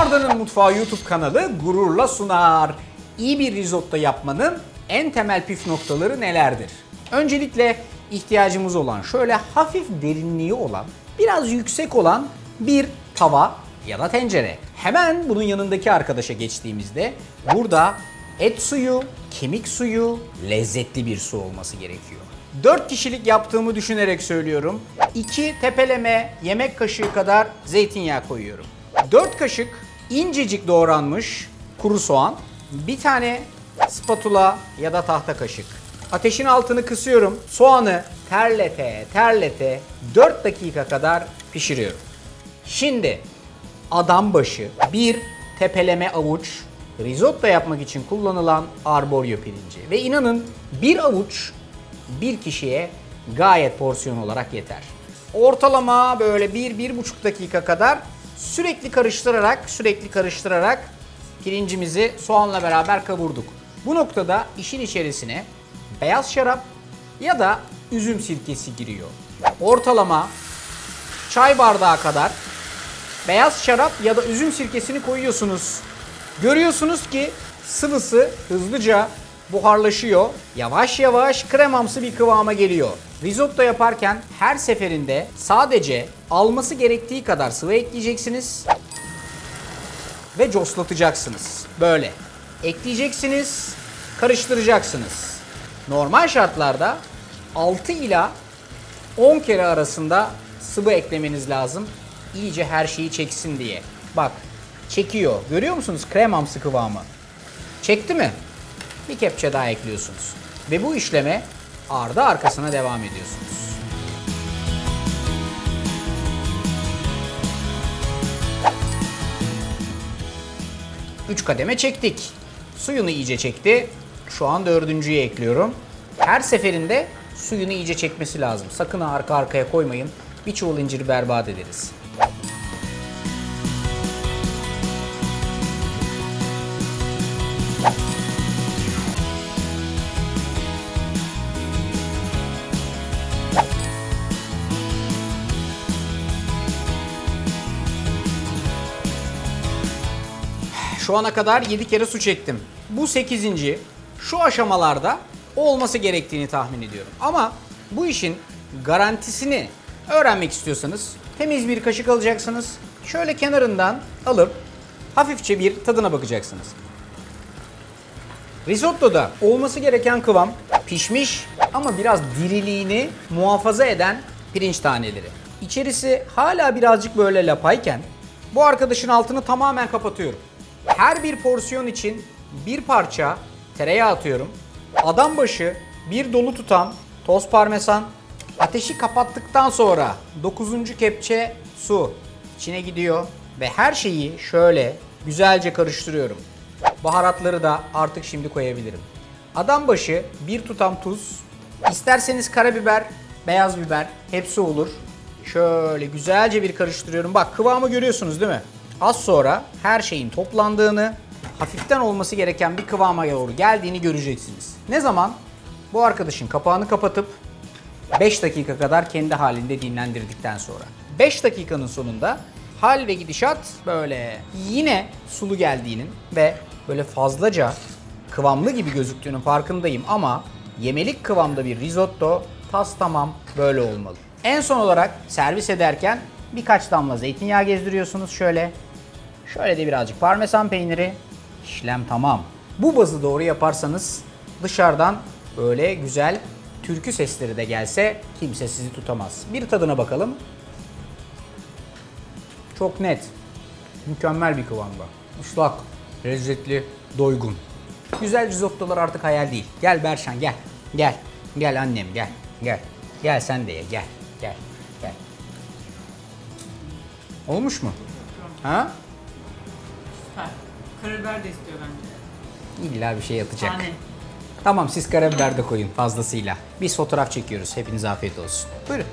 Arda'nın Mutfağı YouTube kanalı gururla sunar. İyi bir risotto yapmanın en temel püf noktaları nelerdir? Öncelikle ihtiyacımız olan şöyle hafif derinliği olan, biraz yüksek olan bir tava ya da tencere. Hemen bunun yanındaki arkadaşa geçtiğimizde burada et suyu, kemik suyu, lezzetli bir su olması gerekiyor. 4 kişilik yaptığımı düşünerek söylüyorum. 2 tepeleme yemek kaşığı kadar zeytinyağı koyuyorum. 4 kaşık incecik doğranmış kuru soğan. Bir tane spatula ya da tahta kaşık. Ateşin altını kısıyorum. Soğanı terlete 4 dakika kadar pişiriyorum. Şimdi adam başı bir tepeleme avuç risotto yapmak için kullanılan arborio pirinci. Ve inanın bir avuç bir kişiye gayet porsiyon olarak yeter. Ortalama böyle 1-1,5 dakika kadar sürekli karıştırarak pirincimizi soğanla beraber kavurduk. Bu noktada işin içerisine beyaz şarap ya da üzüm sirkesi giriyor. Ortalama çay bardağı kadar beyaz şarap ya da üzüm sirkesini koyuyorsunuz. Görüyorsunuz ki sıvısı hızlıca buharlaşıyor. Yavaş yavaş kremamsı bir kıvama geliyor. Risotto yaparken her seferinde sadece alması gerektiği kadar sıvı ekleyeceksiniz ve coslatacaksınız. Böyle ekleyeceksiniz, karıştıracaksınız. Normal şartlarda 6 ila 10 kere arasında sıvı eklemeniz lazım. İyice her şeyi çeksin diye. Bak çekiyor. Görüyor musunuz kremamsı kıvamı? Çekti mi? Bir kepçe daha ekliyorsunuz. Ve bu işleme ardı arkasına devam ediyorsunuz. Üç kademe çektik. Suyunu iyice çekti. Şu an 4.'yü ekliyorum. Her seferinde suyunu iyice çekmesi lazım. Sakın arka arkaya koymayın. Bir çuval inciri berbat ederiz. Şu ana kadar 7 kere su çektim. Bu 8. Şu aşamalarda olması gerektiğini tahmin ediyorum. Ama bu işin garantisini öğrenmek istiyorsanız temiz bir kaşık alacaksınız. Şöyle kenarından alıp hafifçe bir tadına bakacaksınız. Risottoda olması gereken kıvam pişmiş ama biraz diriliğini muhafaza eden pirinç taneleri. İçerisi hala birazcık böyle lapayken bu arkadaşın altını tamamen kapatıyorum. Her bir porsiyon için bir parça tereyağı atıyorum. Adam başı bir dolu tutam toz parmesan. Ateşi kapattıktan sonra 9. kepçe su içine gidiyor ve her şeyi şöyle güzelce karıştırıyorum. Baharatları da artık şimdi koyabilirim. Adam başı bir tutam tuz. İsterseniz karabiber, beyaz biber hepsi olur. Şöyle güzelce bir karıştırıyorum. Bak kıvamı görüyorsunuz değil mi? Az sonra her şeyin toplandığını, hafiften olması gereken bir kıvama doğru geldiğini göreceksiniz. Ne zaman? Bu arkadaşın kapağını kapatıp 5 dakika kadar kendi halinde dinlendirdikten sonra. 5 dakikanın sonunda hal ve gidişat böyle yine sulu geldiğinin ve böyle fazlaca kıvamlı gibi gözüktüğünün farkındayım ama yemelik kıvamda bir risotto tas tamam böyle olmalı. En son olarak servis ederken birkaç damla zeytinyağı gezdiriyorsunuz şöyle. Şöyle de birazcık parmesan peyniri. İşlem tamam. Bu bazı doğru yaparsanız dışarıdan böyle güzel türkü sesleri de gelse kimse sizi tutamaz. Bir tadına bakalım. Çok net. Mükemmel bir kıvamda. Islak, lezzetli, doygun. Güzel risottolar artık hayal değil. Gel Berşan gel. Gel. Gel annem gel. Gel. Gel sen de ye gel. Gel. Gel. Olmuş mu? Ha? Karabiber de istiyor bence. İlla bir şey atacak. Tane. Tamam siz karabiber de koyun fazlasıyla. Biz fotoğraf çekiyoruz. Hepinize afiyet olsun. Buyurun.